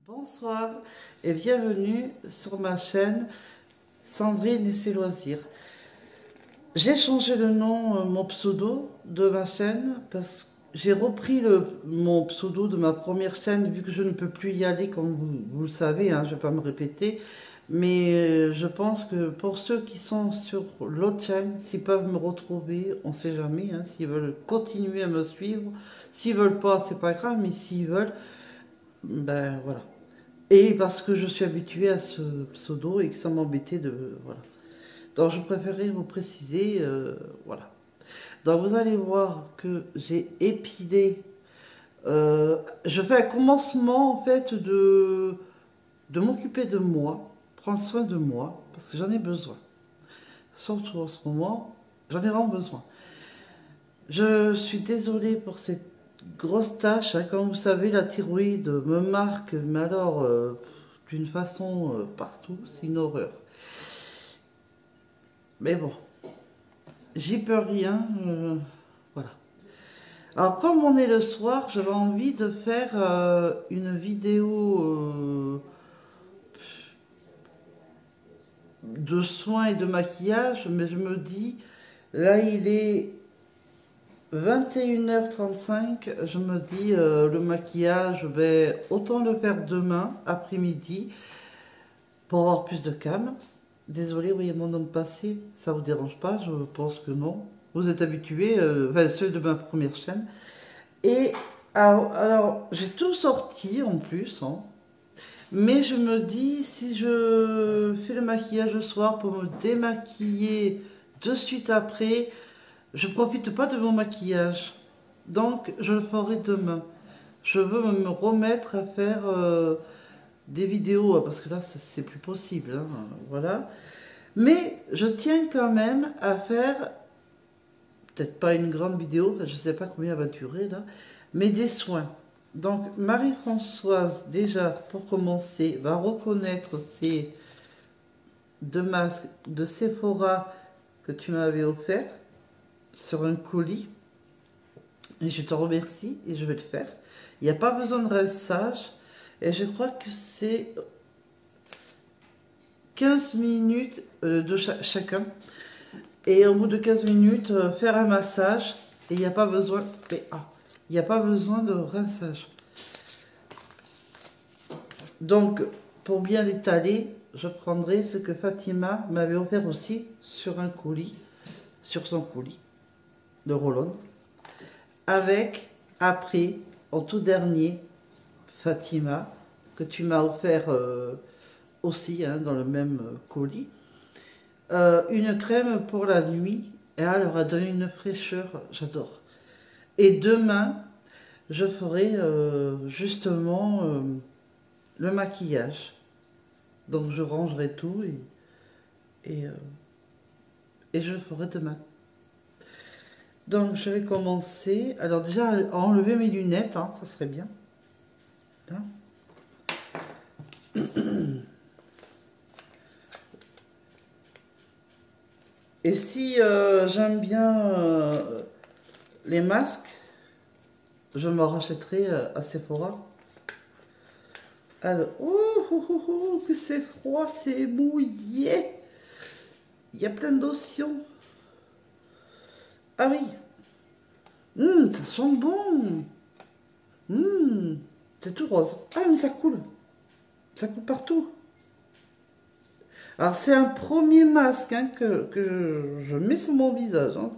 Bonsoir et bienvenue sur ma chaîne Sandrine et ses loisirs. J'ai changé le nom, mon pseudo de ma chaîne parce que j'ai repris mon pseudo de ma première chaîne vu que je ne peux plus y aller comme vous le savez, hein, je ne vais pas me répéter. Mais je pense que pour ceux qui sont sur l'autre chaîne, s'ils peuvent me retrouver, on ne sait jamais, hein, s'ils veulent continuer à me suivre. S'ils veulent pas, c'est pas grave, mais s'ils veulent, ben voilà. Et parce que je suis habituée à ce pseudo et que ça m'embêtait de... Voilà. Donc je préférais vous préciser, voilà. Donc vous allez voir que j'ai épidé... je fais un commencement en fait de m'occuper de moi, prendre soin de moi, parce que j'en ai besoin. Surtout en ce moment, j'en ai vraiment besoin. Je suis désolée pour cette grosse tâche, hein. Comme vous savez, la thyroïde me marque, mais alors d'une façon partout, c'est une horreur. Mais bon, j'y peux rien, voilà. Alors comme on est le soir, j'avais envie de faire une vidéo de soins et de maquillage, mais je me dis, là il est 21h35, je me dis le maquillage, je vais autant le faire demain, après-midi, pour avoir plus de calme. Désolé, vous voyez mon homme passer, ça vous dérange pas, je pense que non. Vous êtes habitués, enfin ceux de ma première chaîne. Et alors j'ai tout sorti en plus, hein, mais je me dis, si je fais le maquillage le soir pour me démaquiller de suite après, je profite pas de mon maquillage. Donc je le ferai demain. Je veux me remettre à faire des vidéos, parce que là c'est plus possible, hein, voilà. Mais je tiens quand même à faire, peut-être pas une grande vidéo, je ne sais pas combien elle va durer là, mais des soins. Donc Marie-Françoise, déjà pour commencer, va reconnaître ces deux masques de Sephora que tu m'avais offert sur un colis. Et je te remercie et je vais le faire. Il n'y a pas besoin de rinçage. Et je crois que c'est 15 minutes de chacun. Et au bout de 15 minutes, faire un massage. Et il n'y a pas besoin... il n'y a pas besoin de rinçage. Donc, pour bien l'étaler, je prendrai ce que Fatima m'avait offert aussi sur un colis, sur son colis de Rollon. Avec, après, en tout dernier, Fatima, que tu m'as offert aussi, hein, dans le même colis, une crème pour la nuit. Et alors, elle donne une fraîcheur, j'adore. Et demain, je ferai justement le maquillage. Donc, je rangerai tout et je le ferai demain. Donc, je vais commencer. Alors, déjà, à enlever mes lunettes, hein, ça serait bien. Là. Et si j'aime bien les masques, je me rachèterai à Sephora. Alors, que c'est froid, c'est mouillé. Il y a plein d'otions. Ah oui, ça sent bon. C'est tout rose. Ah, mais ça coule. Ça coule partout. Alors, c'est un premier masque, hein, que je mets sur mon visage, hein.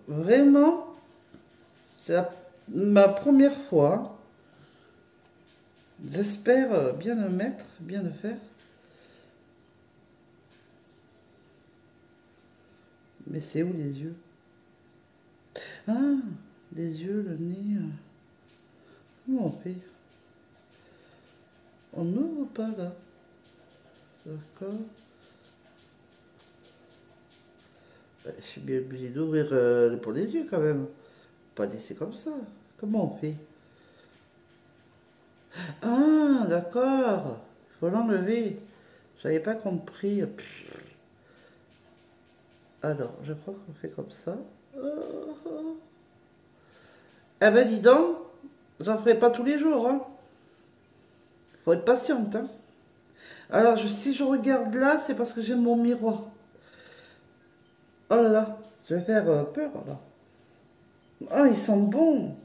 Vraiment, c'est ma première fois. J'espère bien le mettre, bien le faire. Mais c'est où les yeux? Ah, les yeux, le nez. Comment on fait? On n'ouvre pas là. D'accord. Je suis bien obligé d'ouvrir pour les yeux quand même. Pas laisser comme ça. Comment on fait? Ah, d'accord. Il faut l'enlever. J'avais pas compris. Alors, je crois qu'on fait comme ça. Eh ben dis donc, j'en ferai pas tous les jours, hein. Faut être patiente, hein. Alors, si je regarde là, c'est parce que j'ai mon miroir. Oh là là, je vais faire peur, là. Oh, ils sont bons.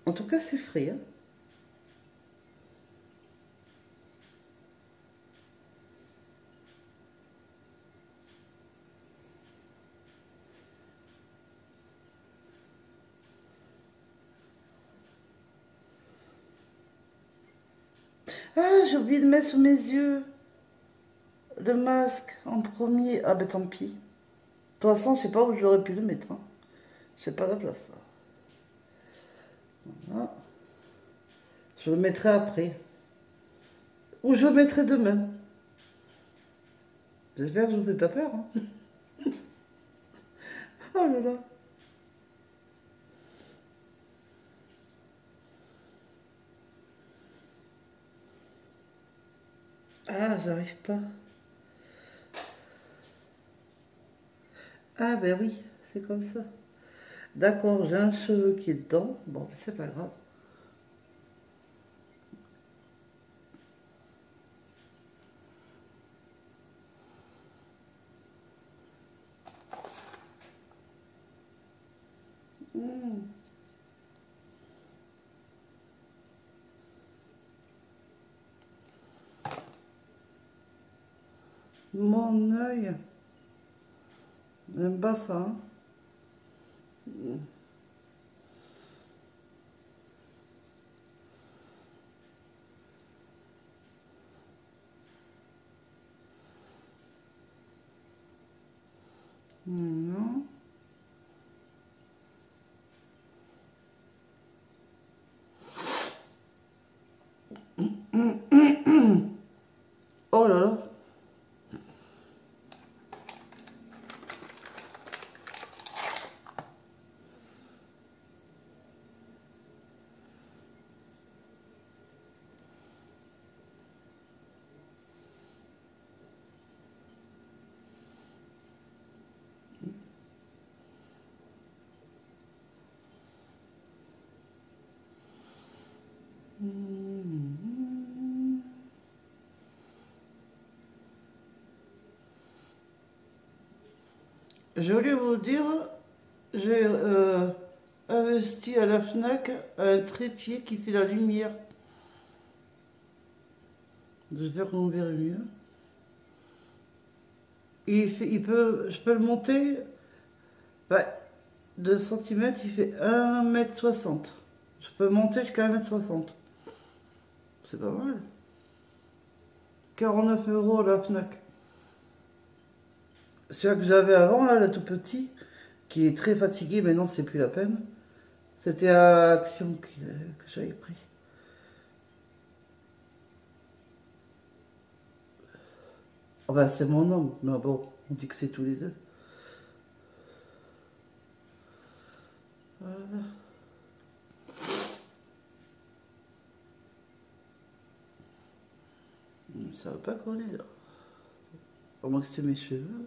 En tout cas, c'est frais, hein. Ah, j'ai oublié de mettre sous mes yeux le masque en premier. Ah ben tant pis. De toute façon, je sais pas où j'aurais pu le mettre, hein. C'est pas la place, là. Voilà. Je le mettrai après. Ou je le mettrai demain. J'espère que je ne vous fais pas peur, hein. Oh là là. Ah, j'arrive pas. Ah ben oui, c'est comme ça. D'accord, j'ai un cheveu qui est dedans. Bon, ben, c'est pas grave. Hmm. Mon œil. J'aime pas ça, hein. Non. Oh là là. Je voulais vous dire, j'ai investi à la FNAC un trépied qui fait la lumière. J'espère qu'on verra mieux. Je peux le monter, ouais, 2 cm, il fait 1,60 m. Je peux monter jusqu'à 1,60 m. C'est pas mal. 49 € à la FNAC. Celui que j'avais avant, là, le tout petit, qui est très fatigué, mais non, c'est plus la peine. C'était à Action que j'avais pris. Oh bah, c'est mon nom, mais bon, on dit que c'est tous les deux. Voilà. Ça va pas coller là. Au moins que c'est mes cheveux.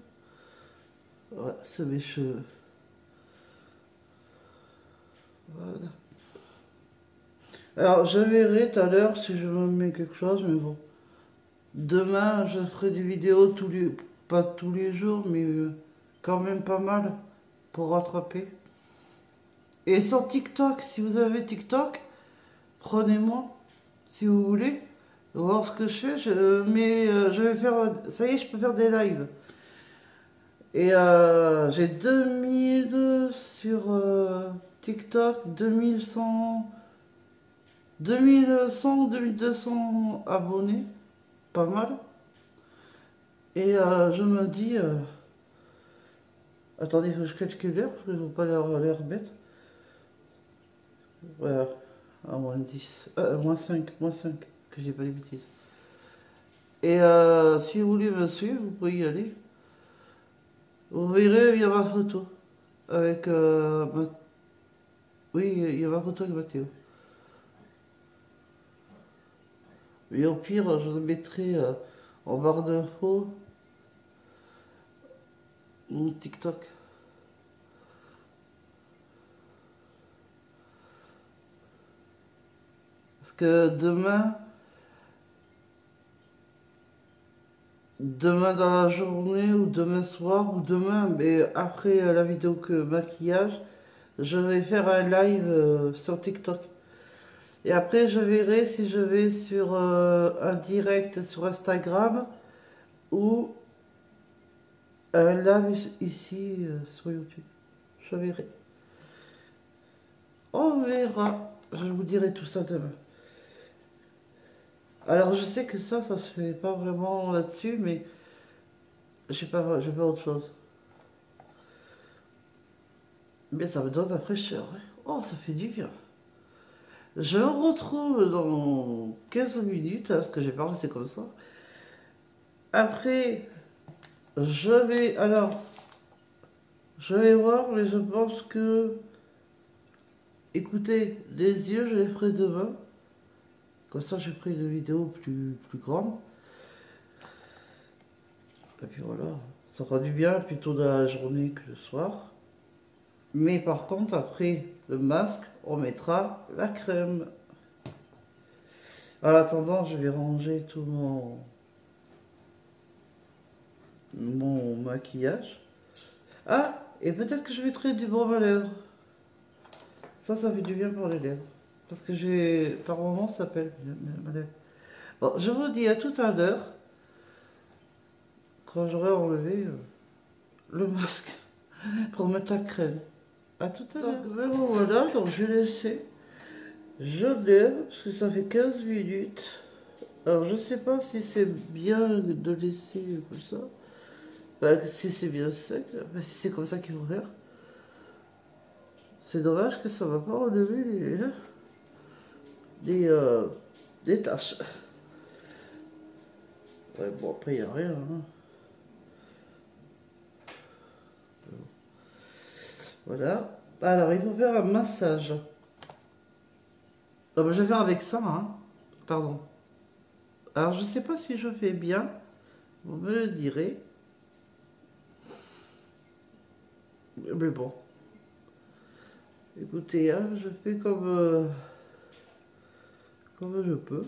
Ouais, c'est mes cheveux. Voilà. Alors, je verrai tout à l'heure si je me mets quelque chose, mais bon. Demain, je ferai des vidéos pas tous les jours, mais quand même pas mal pour rattraper. Et sur TikTok, si vous avez TikTok, prenez-moi si vous voulez. Voir ce que je fais, je vais faire, ça y est, je peux faire des lives. Et j'ai 2000 sur TikTok, 2100, 2200 abonnés, pas mal. Et je me dis, attendez, faut que je calcule l'heure, parce que je ne veux pas l'air bête. Voilà, à moins 10, moins 5 que j'ai pas les bêtises. Et si vous voulez me suivre, vous pouvez y aller. Vous verrez, il y a ma photo. Avec oui, il y a ma photo avec Mathéo. Et au pire, je le mettrai en barre d'infos, mon TikTok. que demain dans la journée ou demain soir ou demain, mais après la vidéo que maquillage, je vais faire un live sur TikTok. Et après, je verrai si je vais sur un direct sur Instagram ou un live ici sur YouTube. Je verrai. On verra. Je vous dirai tout ça demain. Alors, je sais que ça se fait pas vraiment là-dessus, mais j'ai pas autre chose. Mais ça me donne la fraîcheur. Hein. Oh, ça fait du bien. Je me retrouve dans 15 minutes, hein, parce que j'ai pas resté comme ça. Après, je vais voir, mais je pense que, écoutez, les yeux, je les ferai demain. Comme ça, j'ai pris une vidéo plus grande. Et puis voilà, ça fera du bien plutôt dans la journée que le soir. Mais par contre, après le masque, on mettra la crème. En attendant, je vais ranger tout mon maquillage. Ah, et peut-être que je mettrai du baume à lèvres. Ça fait du bien pour les lèvres. Parce que par moment, ça s'appelle ma lèvre. Bon, je vous dis à tout à l'heure, quand j'aurai enlevé le masque, pour mettre la crème. À tout à l'heure. Donc, voilà, donc je vais laisser. Je lève, parce que ça fait 15 minutes. Alors, je sais pas si c'est bien de laisser comme ça. Bah, si c'est bien sec, bah, si c'est comme ça qu'il faut faire. C'est dommage que ça va pas enlever les taches. Ouais, bon, après, il n'y a rien. Hein. Voilà. Alors, il faut faire un massage. Ah, bah, je vais faire avec ça, hein. Pardon. Alors, je sais pas si je fais bien. Vous me le direz. Mais bon. Écoutez, hein, je fais comme je peux.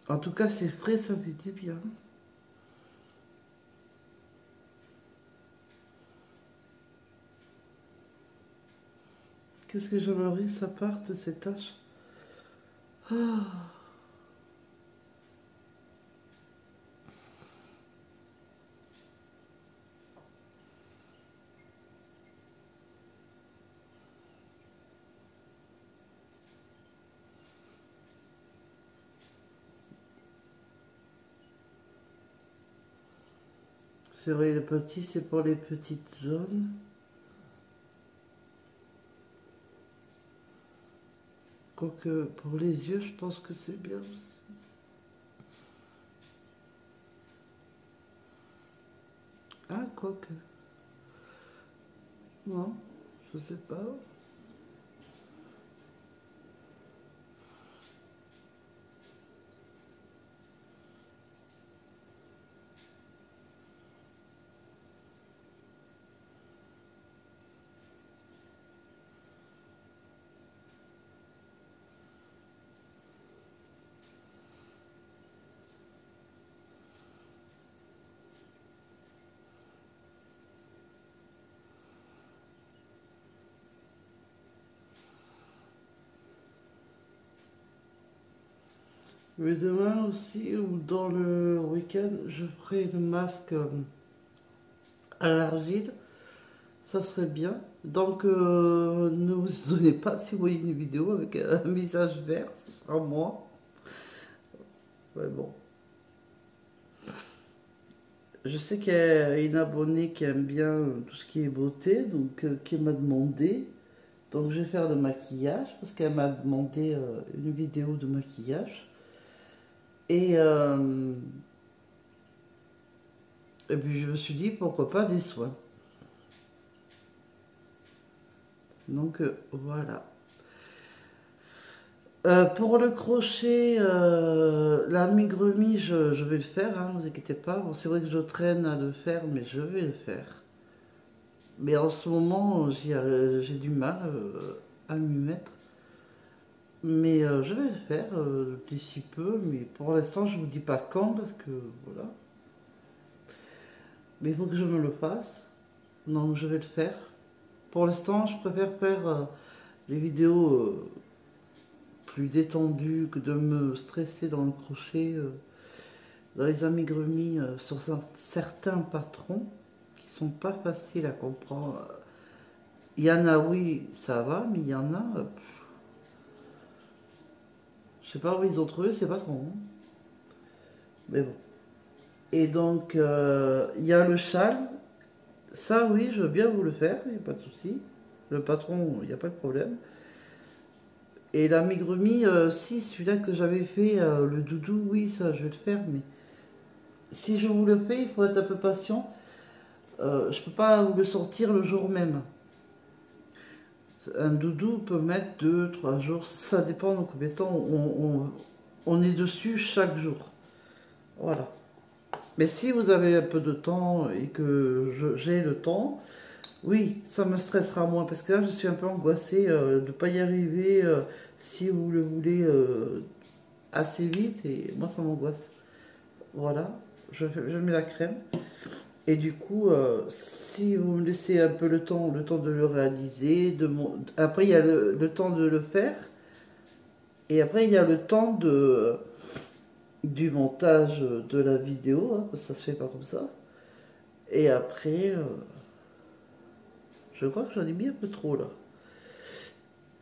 En tout cas, c'est frais, ça fait du bien. Qu'est-ce que j'aimerais que ça parte de ces taches. Ah. C'est vrai, le petit, c'est pour les petites zones. Quoique, pour les yeux, je pense que c'est bien aussi. Ah, quoique. Non, je sais pas. Mais demain aussi, ou dans le week-end, je ferai le masque à l'argile. Ça serait bien. Donc, ne vous étonnez pas si vous voyez une vidéo avec un visage vert, ce sera moi. Ouais, bon. Je sais qu'il y a une abonnée qui aime bien tout ce qui est beauté, donc qui m'a demandé. Donc, je vais faire le maquillage parce qu'elle m'a demandé une vidéo de maquillage. Et puis, je me suis dit pourquoi pas des soins. Donc, voilà. Pour le crochet, l'amigurumi, je vais le faire, hein, ne vous inquiétez pas. Bon, c'est vrai que je traîne à le faire, mais je vais le faire. Mais en ce moment, j'ai du mal à m'y mettre. Mais je vais le faire d'ici peu, mais pour l'instant je ne vous dis pas quand parce que voilà. Mais il faut que je me le fasse, donc je vais le faire. Pour l'instant je préfère faire les vidéos plus détendues que de me stresser dans le crochet, dans les amiguremis sur certains patrons qui sont pas faciles à comprendre. Il y en a, oui, ça va, mais il y en a... je sais pas où ils ont trouvé ces patrons. Hein. Mais bon. Et donc, il y a le châle. Ça, oui, je veux bien vous le faire, il n'y a pas de souci. Le patron, il n'y a pas de problème. Et l'amigurumi, si, celui-là que j'avais fait, le doudou, oui, ça, je vais le faire. Mais si je vous le fais, il faut être un peu patient. Je ne peux pas vous le sortir le jour même. Un doudou peut mettre 2-3 jours, ça dépend de combien de temps on est dessus chaque jour. Voilà. Mais si vous avez un peu de temps et que j'ai le temps, oui, ça me stressera moins. Parce que là, je suis un peu angoissée de ne pas y arriver si vous le voulez assez vite. Et moi, ça m'angoisse. Voilà, je mets la crème. Et du coup, si vous me laissez un peu le temps de le réaliser, après il y a le temps de le faire, et après il y a le temps du montage de la vidéo, hein, parce que ça se fait pas comme ça. Et après, je crois que j'en ai mis un peu trop là.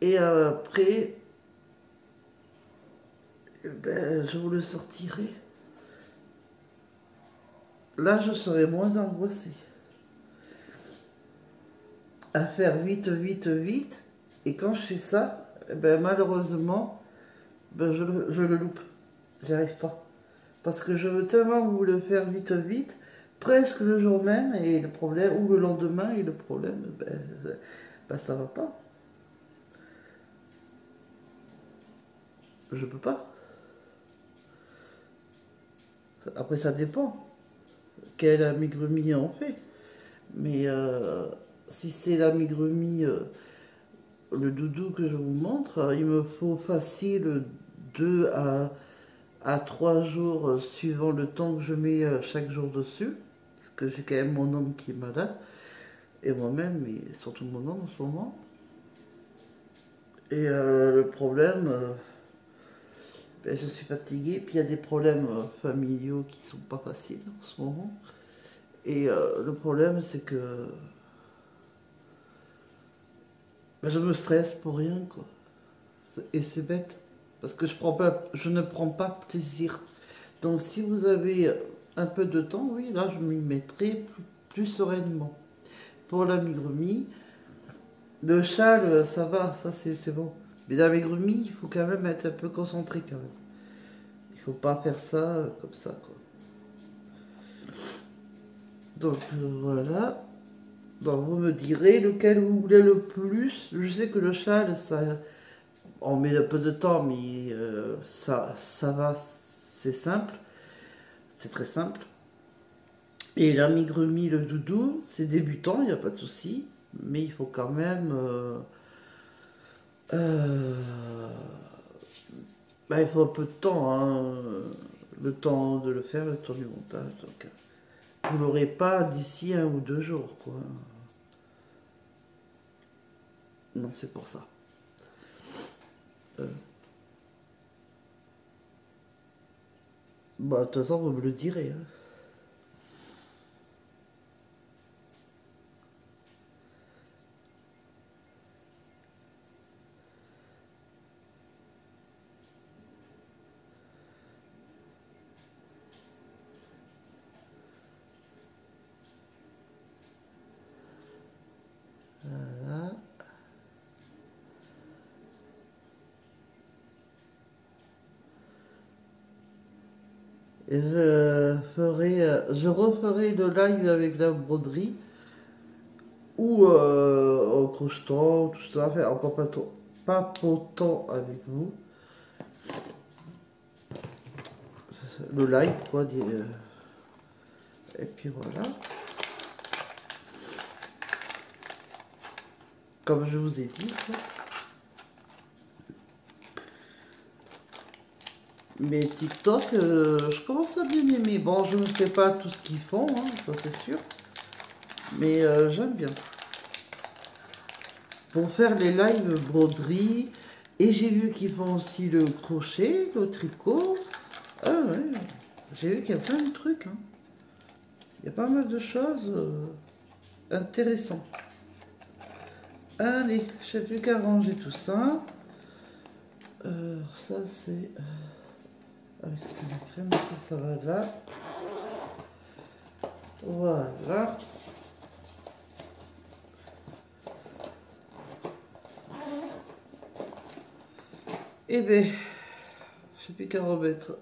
Et après, ben, je vous le sortirai. Là, je serai moins angoissée. À faire vite, vite, vite. Et quand je fais ça, ben, malheureusement, ben, je le loupe. J'y arrive pas. Parce que je veux tellement vous le faire vite, vite, presque le jour même, et le problème, ou le lendemain, et le problème, ben ça va pas. Je peux pas. Après, ça dépend. Quel amigurumi on fait. Mais si c'est l'amigurumi, le doudou que je vous montre, il me faut facile 2 à 3 jours suivant le temps que je mets chaque jour dessus. Parce que j'ai quand même mon homme qui est malade. Et moi-même, et surtout mon homme en ce moment. Et le problème, ben, je suis fatiguée. Puis il y a des problèmes familiaux qui sont pas faciles en ce moment. Et le problème, c'est que ben, je me stresse pour rien, quoi. Et c'est bête, parce que je ne prends pas plaisir. Donc si vous avez un peu de temps, oui, là, je m'y mettrai plus sereinement. Pour l'amigurumi, le châle, ça va, ça c'est bon. Mais l'amigurumi, il faut quand même être un peu concentré, quand même. Il faut pas faire ça comme ça, quoi. Donc voilà. Donc vous me direz lequel vous voulez le plus. Je sais que le châle, ça, on met un peu de temps, mais ça va, c'est simple. C'est très simple. Et l'amigurumi, le doudou, c'est débutant, il n'y a pas de souci. Mais il faut quand même... il faut un peu de temps, hein, le temps de le faire, le temps du montage. Donc, vous ne l'aurez pas d'ici 1 ou 2 jours, quoi. Non, c'est pour ça. Bah, de toute façon, vous me le direz. Hein. Voilà. Et je referai le live avec la broderie ou en crochetant, tout ça, en papotant avec vous. Le live, quoi. Et puis voilà. Comme je vous ai dit. Quoi. Mais TikTok, je commence à bien aimer. Bon, je ne fais pas tout ce qu'ils font, hein, ça c'est sûr. Mais j'aime bien. Pour faire les lives broderie. Et j'ai vu qu'ils font aussi le crochet, le tricot. Ah ouais, j'ai vu qu'il y a plein de trucs. Hein. Il y a pas mal de choses intéressantes. Allez, je n'ai plus qu'à ranger tout ça. Ça c'est... Ah oui, ça c'est la crème, ça va là. Voilà. Et bien, je sais plus qu'à remettre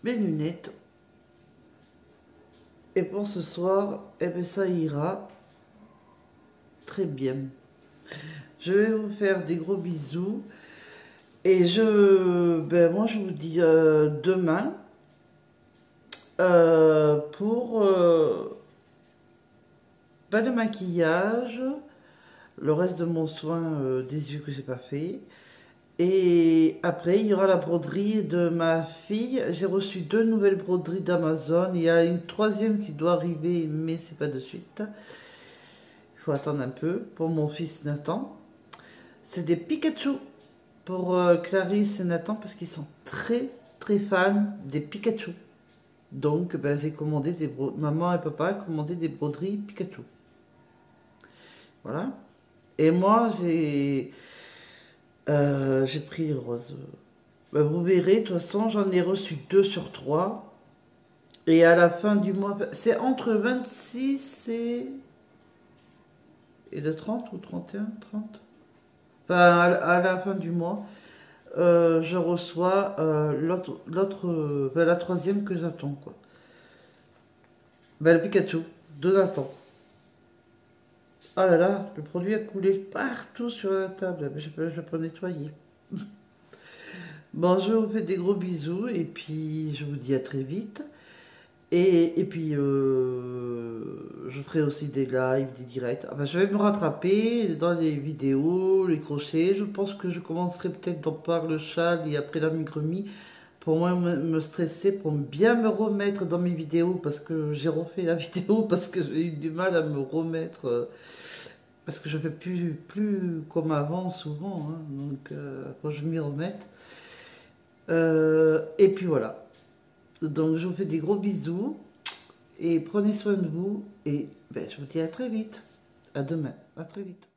mes lunettes. Et pour ce soir, eh bien, ça ira très bien. Je vais vous faire des gros bisous. Et moi je vous dis demain pour le maquillage, le reste de mon soin des yeux que j'ai pas fait. Et après, il y aura la broderie de ma fille. J'ai reçu 2 nouvelles broderies d'Amazon. Il y a une 3e qui doit arriver, mais c'est pas de suite. Il faut attendre un peu pour mon fils Nathan. C'est des Pikachu pour Clarisse et Nathan parce qu'ils sont très très fans des Pikachu. Donc, j'ai commandé des maman et papa ont commandé des broderies Pikachu. Voilà. Et moi, j'ai pris le rose. Vous verrez, de toute façon, j'en ai reçu 2 sur 3. Et à la fin du mois, c'est entre 26 et le 30 ou 31, 30. Enfin, à la fin du mois, je reçois la 3e que j'attends, quoi. Le Pikachu de Nathan. Oh là là, le produit a coulé partout sur la table. Je peux nettoyer. Bon, je vous fais des gros bisous et puis je vous dis à très vite. Et puis je ferai aussi des lives, des directs. Enfin, je vais me rattraper dans les vidéos, les crochets. Je pense que je commencerai peut-être par le châle et après l'amigurumi pour moi me stresser, pour bien me remettre dans mes vidéos parce que j'ai refait la vidéo parce que j'ai eu du mal à me remettre. Parce que je ne fais plus comme avant souvent, hein, donc faut que je m'y remette. Et puis voilà. Donc je vous fais des gros bisous et prenez soin de vous et je vous dis à très vite. À demain. À très vite.